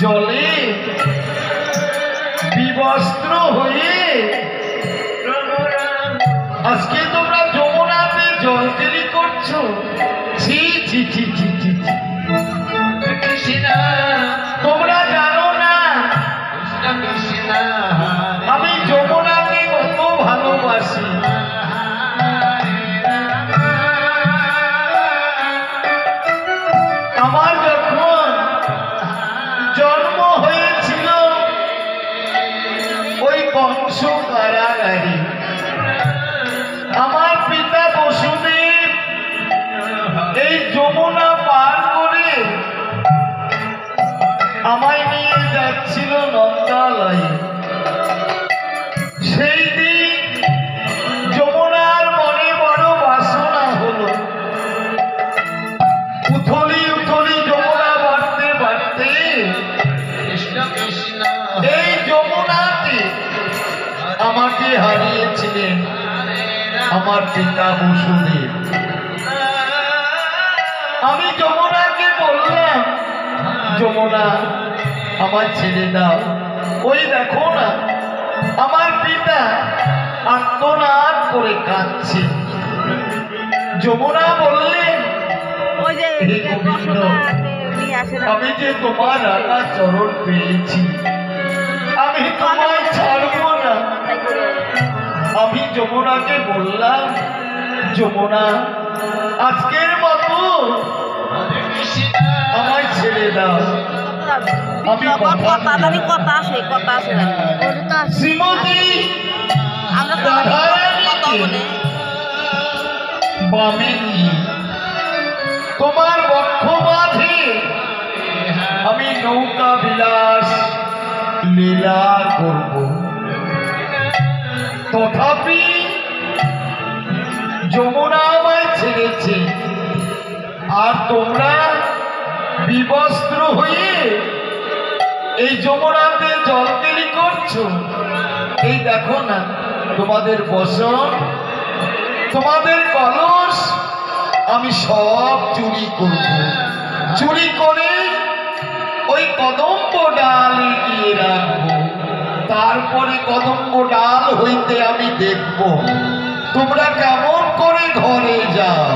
জলে বিবস্ত্র হয়ে আজকে তোমরা যমুনাতে জল তৈরি করছো। ছি ছি ছি ছি ছি, তোমরা জানো না আমি যমুনাকে কত ভালোবাসি। আমার যখন জন্ম হয়েছিল ওই কংস কারাগারে, আমার পিতা বসুদেব এই যমুনা পার করে আমায় নিয়ে যাচ্ছিল নন্দালয়ে। সেই দিন যমুনার মনে বড় বাসনা হলো। উথলি উথলি যমুনা বাড়তে বাড়তে এই যমুনাতে আমাকে হারিয়েছিলেন আমার পিতা বসুদেব। আমি যমুনাকে বললাম, যমুনা আমার ছেড়ে দাও। ওই দেখো না আমার পিতা আর্তনাদ করে কাঁদছে। যমুনা বললেন, আমি যে তোমার রাঙা চরণ পেয়েছি, আমি তোমায় ছাড়ব না। আমি যমুনাকে বললাম, যমুনা আজকের মতো আমায় ছেড়ে দাও। আমি শ্রীমতী বামে নিয়ে তোমার বক্ষ মাঝে আমি নৌকা বিলাস লীলা করব। তথাপি যমুনা আমায় ছেড়েছে, আর তোমরা বিবস্ত্র হয়ে এই যমুনাতে জল তৈরি করছো। এই দেখো না তোমাদের বসন, তোমাদের কলস আমি সব চুরি করব। চুরি করে ওই কদম্ব ডালে গিয়ে রাখবো। তারপরে কদম্ব ডাল হইতে আমি দেখব তোমরা কেমন করে ঘরে যাও।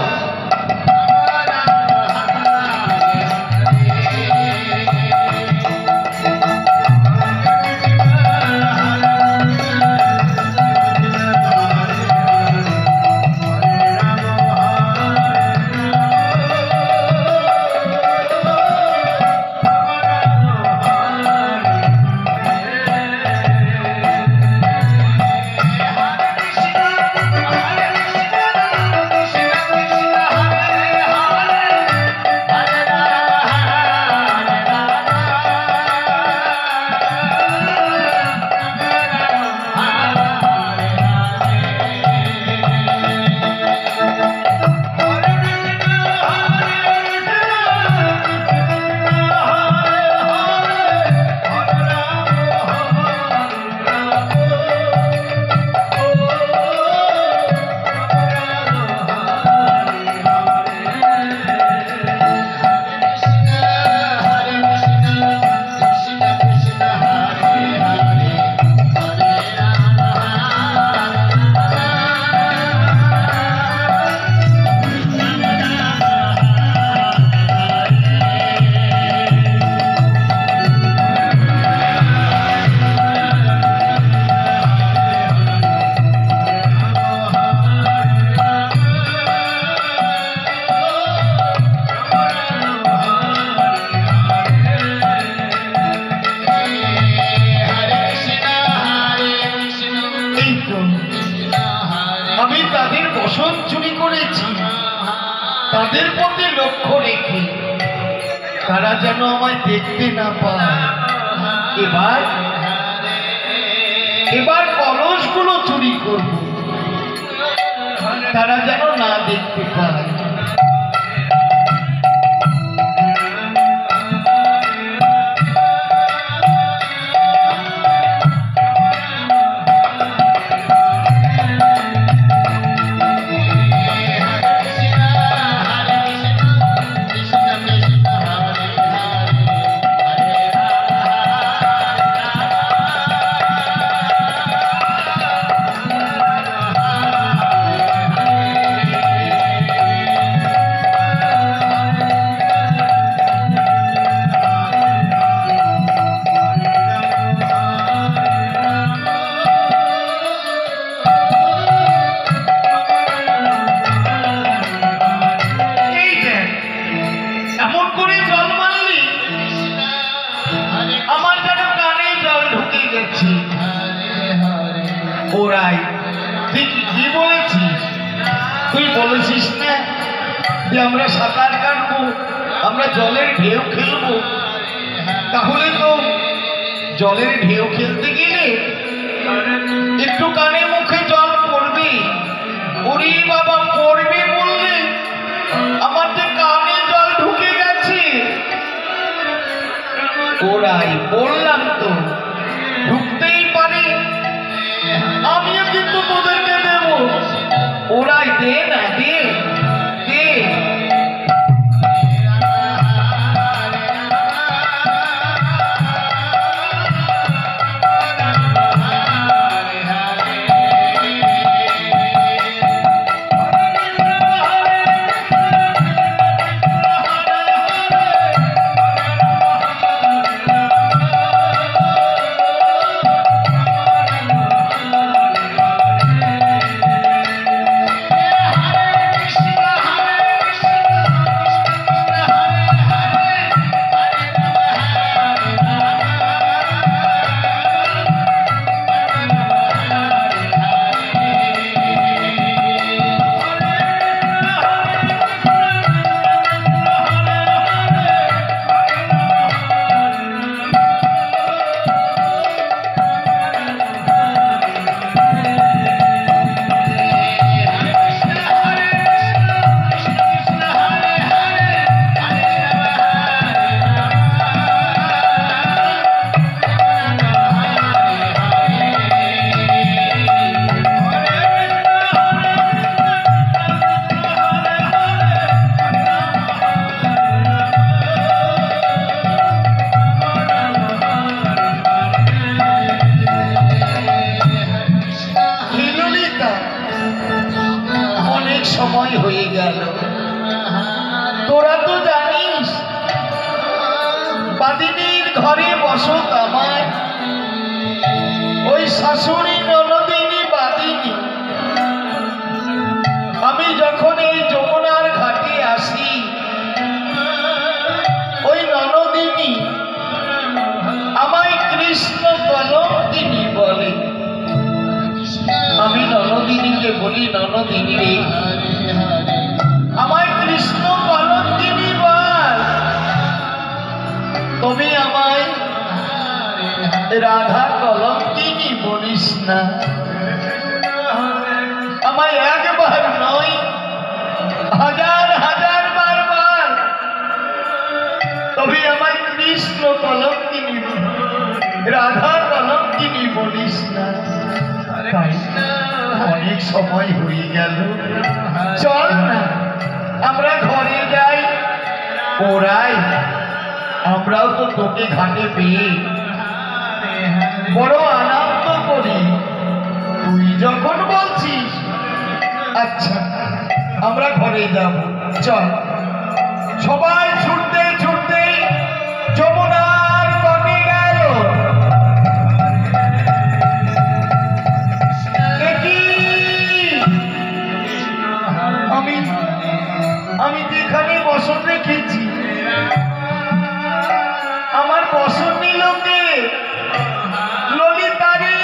আমি তাদের বসন চুরি করেছি, তাদের প্রতি লক্ষ্য রেখে তারা যেন আমায় দেখতে না পায়। এবার কলসগুলো চুরি করব, তারা যেন না দেখতে পায়। বলেছিস না যে আমরা সাঁতার কাটবো, আমরা জলের ঢেউ খেলবো, তাহলে তো জলের ঢেউ খেলতে গেলে একটু কানে মুখে জল পড়বে। ওরে বাবা, পড়বে বললে আমার যে কানে জল ঢুকে গেছে। ওরাই বললাম তো, ঢুকতেই পারে, আমিও কিন্তু তোদেরকে দেব। ওরাই দে না, দে দে। সময় হয়ে গেল। তোরা তো জানিস বাদিনীর ঘরে বসত আমার, ওই শাশুড়ি ননদিনী বাদিনী। আমি যখন এই যমুনার ঘাটে আসি, ওই ননদিনী আমায় কৃষ্ণ কলঙ্কিনী বলে। আমি ননদিনীকে বলি, ননদিনী রে, আমায় কৃষ্ণ কলঙ্কিনী বল। তুমি আমায় রাধা কলঙ্কিনী বলিস না। আমায় একবার নয়, হাজার হাজার বার বল, তবে আমায় কৃষ্ণ কলঙ্কিনী, রাধা কলঙ্কিনী বলিস না। অনেক সময় হয়ে গেল, চল না আমরা ঘরে যাই। ওরাই আমরাও তো তোকে ঘাটে পেয়ে বড় আনন্দ করি। তুই যখন বলছিস, আচ্ছা আমরা ঘরে যাব, চল। সবাই ছুটতে ছুটতে যমুনার তটে গেল। আমি যেখানে বসন রেখেছি, আমার বসন নিল কে? ললিতা রে,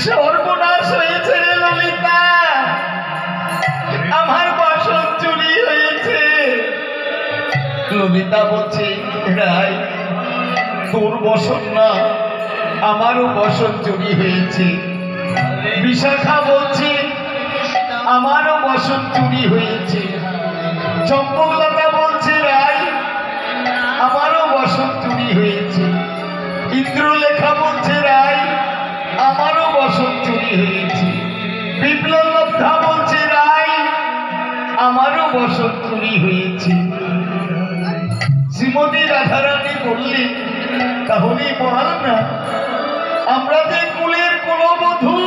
সর্বনাশ হয়েছে রে ললিতা, আমার বসন চুরি হয়েছে। ললিতা বলছে, রাই তোর বসন না, আমারও বসন চুরি হয়েছে। বিশাখা বলছে, আমারও বসন চুরি হয়েছে। চম্পকলতা বলছে, রাই আমারও বসন চুরি হয়েছে। ইন্দ্রলেখা বলছে, রাই আমারও বসন চুরি হয়েছে। বিপ্লবধা বলছে, রাই আমারও বসন চুরি হয়েছে। শ্রীমতী রাধারানী বললেন, তাহলে বল না, আমরা যে কুলের কুলবধূ,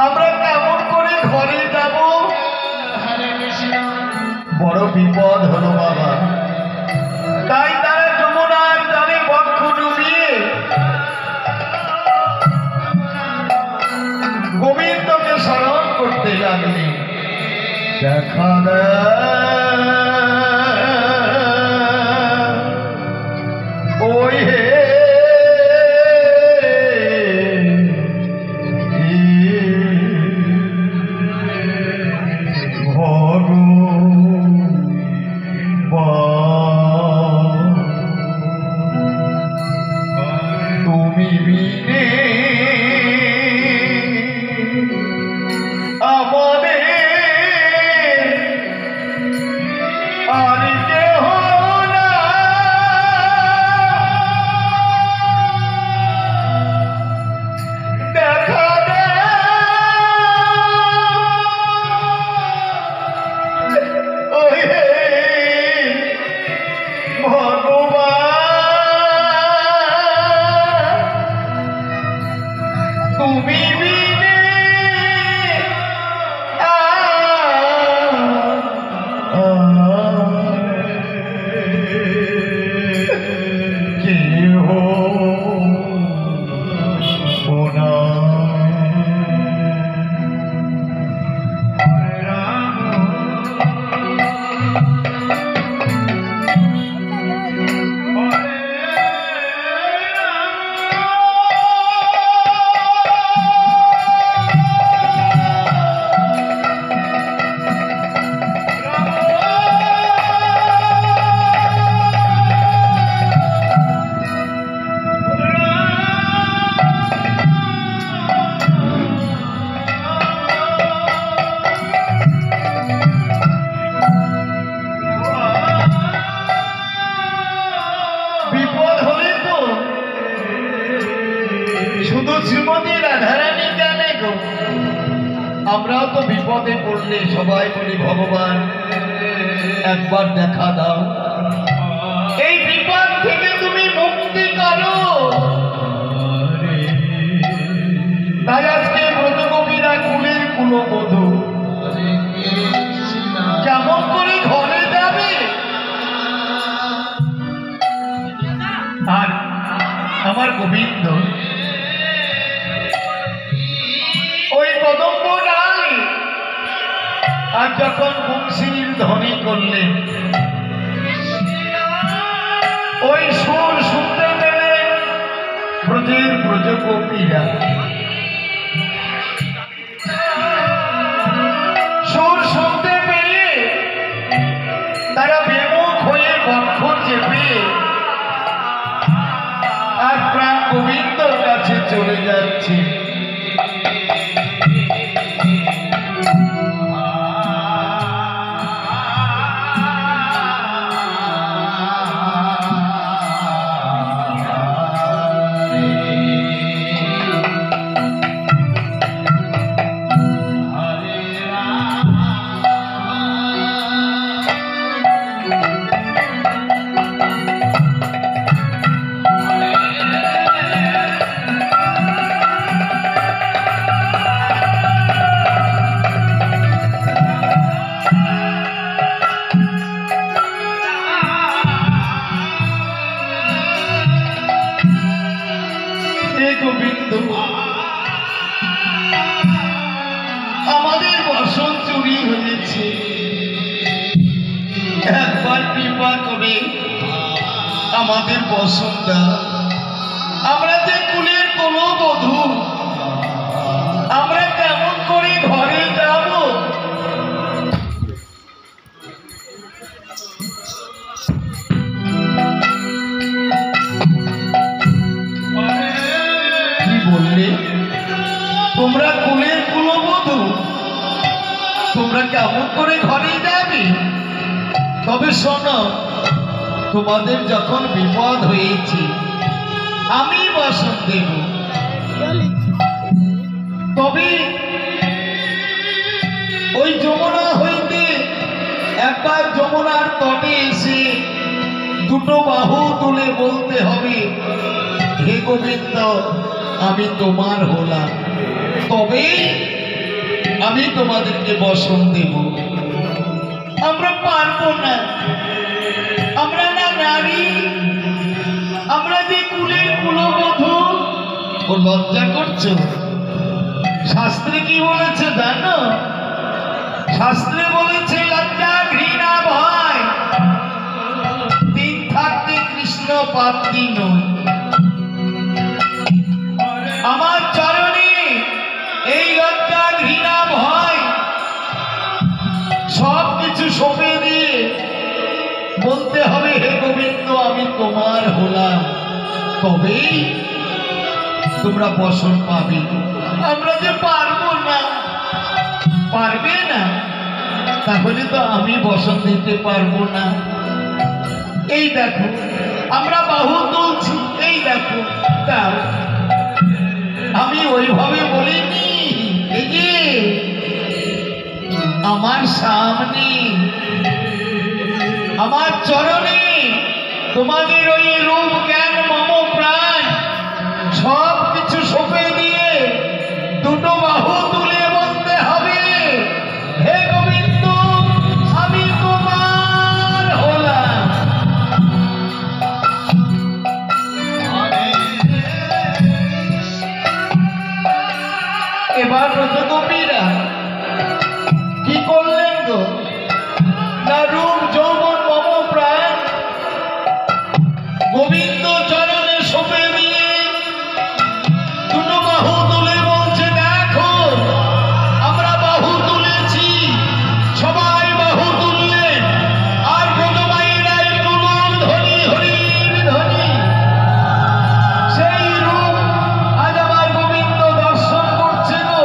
আমরা কেমন করে ঘরে যাব? বড় বিপদ হলো বাবা। তাই তারা যমুনার জলে বক্ষ ডুবিয়ে গোবিন্দকে স্মরণ করতে লাগলেন। দেখা ওই হে সবাই বলি ভগবান একবার দেখা দাও, এই বিপদ থেকে তুমি মুক্তি করো। তাই আজকে ব্রতগোপীরা কুলের কুলবধূ কেমন করে ঘরে যাবে? আর আমার গোবিন্দ ওই কদম্ব ডাল আর যখন বংশীর ধ্বনি করলেন, ওই সুর শুনতে পেলে ব্রজের ব্রজগোপীরা সুর শুনতে পেয়ে তারা বিমুখ হয়ে বক্ষ চেপে আর প্রাণ গোবিন্দর কাছে চলে যাচ্ছে। আমাদের বসন চুরি হয়েছে, একবার কৃপা করে আমাদের বসনটা, আমরা যে কুলের কোনো বধূ, আমরা কেমন করে ঘরে যাব? কি বললে তোমরা কুলের কুলবধূ, তোমরা কেমন করে ঘরে যাবে? তবে শোনো, তোমাদের যখন বিপদ হয়েছে আমি বসন দেব, তবে ওই যমুনা হইতে একবার যমুনার তটে এসে দুটো বাহু তুলে বলতে হবে, হে গোবিন্দ আমি তোমার হলাম, তবেই আমি তোমাদেরকে বসন দেব। আমরা পারবো না, আমরা না নারী, আমরা যে কুলের কুলবধূ। ও লজ্জা করছো? শাস্ত্রে কি বলেছে জানো? শাস্ত্রে বলেছে লজ্জা ঘৃণা ভয় তিন থাকতে কৃষ্ণ প্রাপ্তি নয়। আমার চরণে এই লজ্জা ঘৃণা ভয় সব কিছু সঁপে দিয়ে বলতে হবে, হে গোবিন্দ আমি তোমার হলাম, তবেই তোমরা বসন পাবে। আমরা যে পারবো না, পারবে না, তাহলে তো আমি বসন দিতে পারবো না। এই দেখো আমরা বাহু তুলছি, এই দেখো, তাও আমি ওইভাবে বলিনি। এই যে আমার সামনে আমার চরণে তোমাদের ওই রূপ জ্ঞান মম প্রাণ সব কিছু সঁপে দিয়ে দুটো বাহু তুলে বলতে হবে, হে গোবিন্দ আমি তোমার হলাম। এবার ব্রজগোপীরা কি করলেন গো? না রূপ যৌবন মম প্রাণ গোবিন্দ চরণে সঁপে দিয়ে দুটো বাহু তুলে বলছে, দেখো আমরা বাহু তুলেছি। সবাই বাহু তুললেন, আর ব্রজমায়েরা একটু ধ্বনি হরির ধ্বনি। সেই রূপ আজ আমার গোবিন্দ দর্শন করছে গো।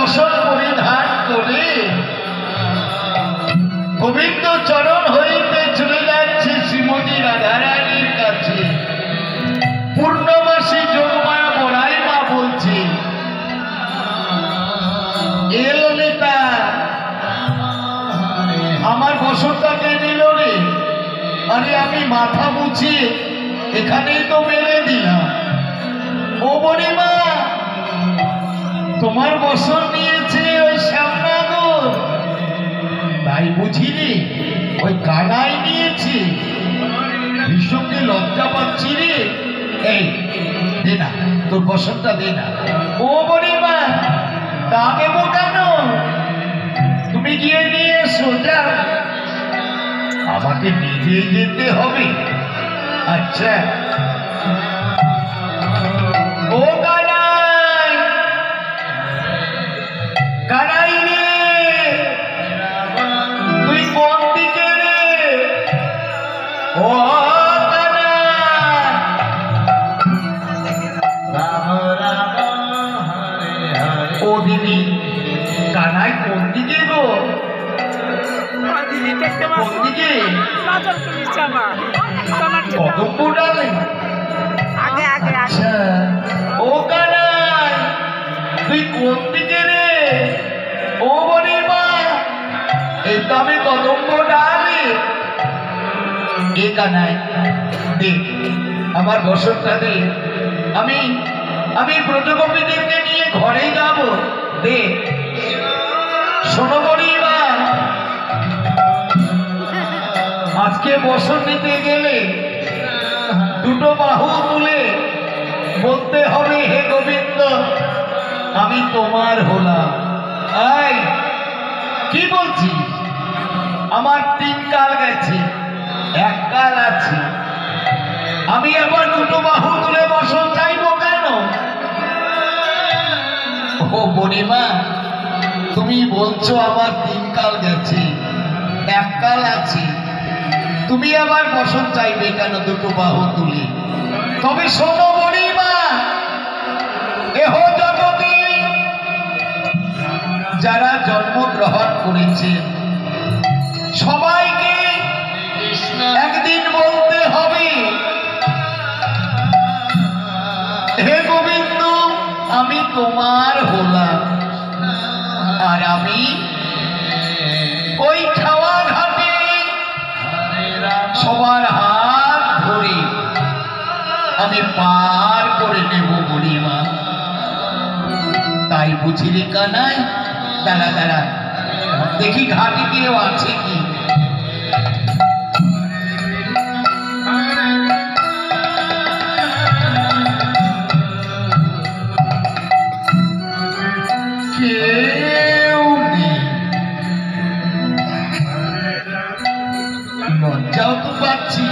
বসন পরিধান করে গোবিন্দ চরণ হইতে চলে যাচ্ছে শ্রীমতী রাধারানীর কাছে। পূর্ণমাসী যোগমায়া বড়াই মা বলছে, এ ললিতা, আমার বসনটাকে নিল রে। আরে আমি মাথা মুছিয়ে এখানেই তো মেলে দিলাম। ও বড়িমা, তোমার বসন নিয়েছে ওই শ্যামনগর, তাই বুঝিনি ওই কানাই নিয়েছে। ভীষণকে লজ্জা পাচ্ছি রে। এই দে না, তোর বসনটা দে না। ও বড়িমা, তা দেব কেন? তুমি গিয়ে নিয়ে এসো, যাও। আমাকে নিজে যেতে হবে? আচ্ছা। ও কানাই, কানাই রে, তুই কোন দিকে রে? ও ও দিদি, কানাই কোন দিকে গো? কোন দিকে? কদম্ব ডালে? আচ্ছা। ও কানাই, তুই কোন দিকে রে? ও বড়িমা, এই তো আমি কদম্ব ডালে। এ কানাই, দে আমার বসনটা দে। আমি আমি ব্রজগোপীদেরকে নিয়ে ঘরে যাব। দে। শোনো বড়িমা, আজকে বসন নিতে গেলে দুটো বাহু তুলে বলতে হবে, হে গোবিন্দ, আমি তোমার হলাম। এই কি বলছি? আমার 3 কাল গেছে, 1 কাল আছে। আমি আবার দুটো বাহু তুলে বসন চাইবো কেন? ও বড়িমা, তুমি বলছো আমার 3 কাল গেছে, 1 কাল আছে, তুমি আবার বসন চাইবে কেন দুটো বাহু তুলি? তবে শোনো বড়িমা, এহ জগতে যারা জন্মগ্রহণ করেছে সবাইকে একদিন বলতে হবে, হে গোবিন্দ, আমি তোমার হলাম। আর আমি ওই খাওয়া ঘাটে সবার হাত ধরে আমি পার করে নেব বড়িমা। তাই বুঝি রে কানাই, দাঁড়া দাঁড়া, দেখি ঘাটে কেউ আছে কি। কেউ নেই, লজ্জাও তো পাচ্ছি।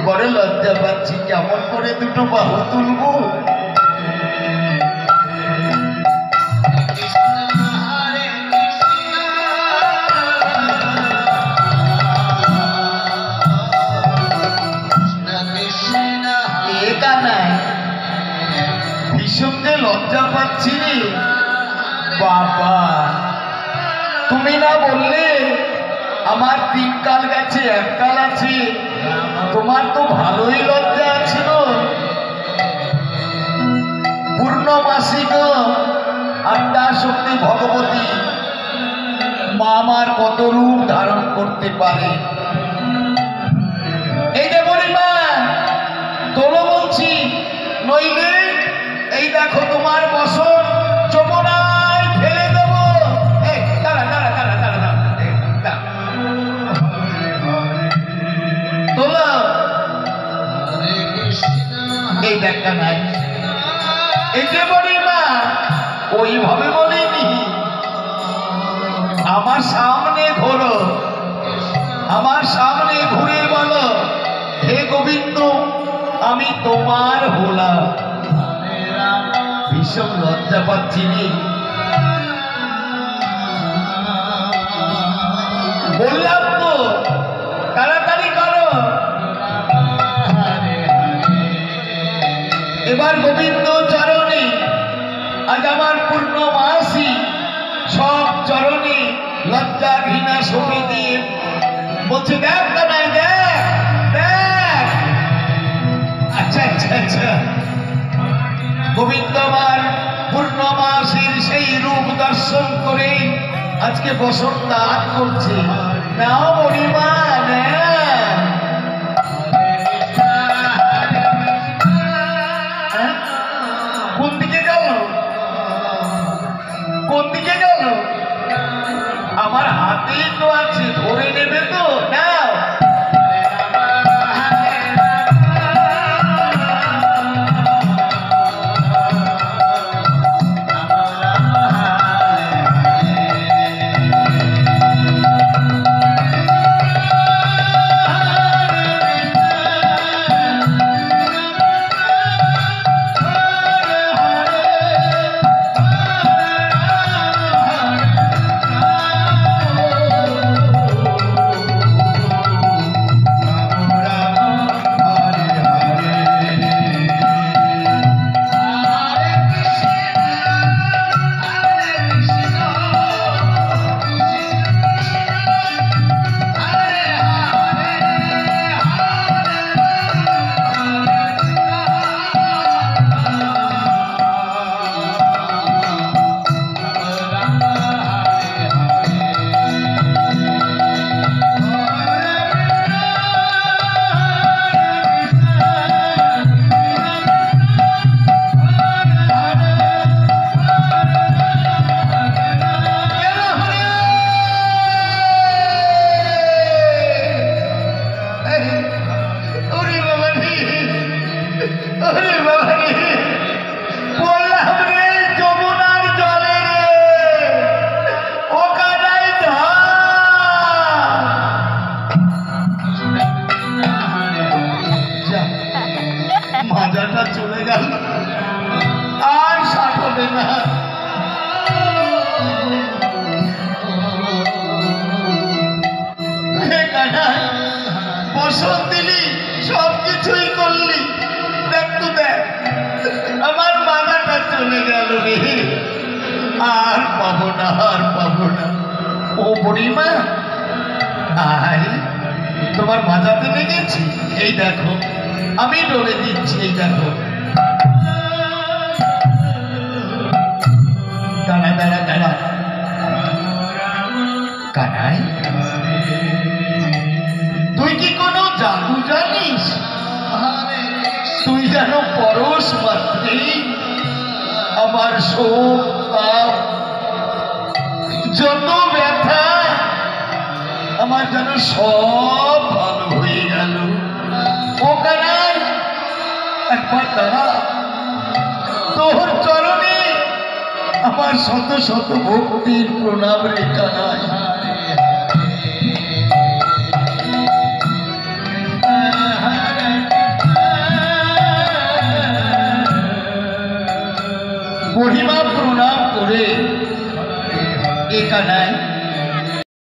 বড় লজ্জা পাচ্ছি, কেমন করে দুটো বাহু তুলবো। ভীষণ যে লজ্জা পাচ্ছি রে বাবা। তুমি না বললে আমার 3 কাল গেছে, 1 কাল আছে? তোমার তো ভালোই লজ্জা ছিল। পূর্ণমাসী গো, আদ্যা শক্তি ভগবতী মা আমার কত রূপ ধারণ করতে পারে। এই যে বড়িমা, তোলো বলছি, নইলে এই দেখো তোমার বসন যমুনায় ফেলে দেব। দাঁড়া দাঁড়া দাঁড়া দাঁড়া দাঁড়া, তোলো। এই দেখা নাই, এই যে বড়িমা, ওইভাবে বলিনি। আমার সামনে ঘোরো, আমার সামনে ঘুরে বলো, হে গোবিন্দ, আমি তোমার হলাম। ভীষণ লজ্জা পাচ্ছি রে। বললাম তো তাড়াতাড়ি করো। এবার গোবিন্দ চরণে আজ আমার পূর্ণমাসী সব চরণে লজ্জা ঘৃণা সঁপে দিয়ে বলছে, দেখ কানাই দেখ দেখ। আচ্ছা আচ্ছা আচ্ছা, গোবিন্দ আমার পূর্ণমাসীর সেই রূপ দর্শন করে আজকে বসন্ত দান করছে। নাও মরিমা না, কোন দিকে গেল কোন দিকে গেল? আমার হাতেই তো আছে, ধরে নেবে তো। নাও মাজাটা চলে গেল, আর সাথ হবে না। বসত দিলি, সবকিছুই করলি, দেখ তো দেখ আমার মাজাটা চলে গেল রে, আর পাবো না আর পাবো না। ও বুড়িমা, আই তোমার মাজাতে লেগেছি, এই দেখো আমি ডলে দিচ্ছি, এই দেখো। দাঁড়া দাঁড়া দাঁড়া, কানাই তুই কি কোনো জাদু জানিস? তুই যেন পরশ মাত্রেই আমার শোক তাপ যত ব্যথা আমার যেন সব ভালো হয়ে গেল। ও কানাই একবার দাঁড়া, তোর চরণে আমার শত শত ভক্তির প্রণাম রে কানাই। মহিমা প্রণাম করে এ কানাই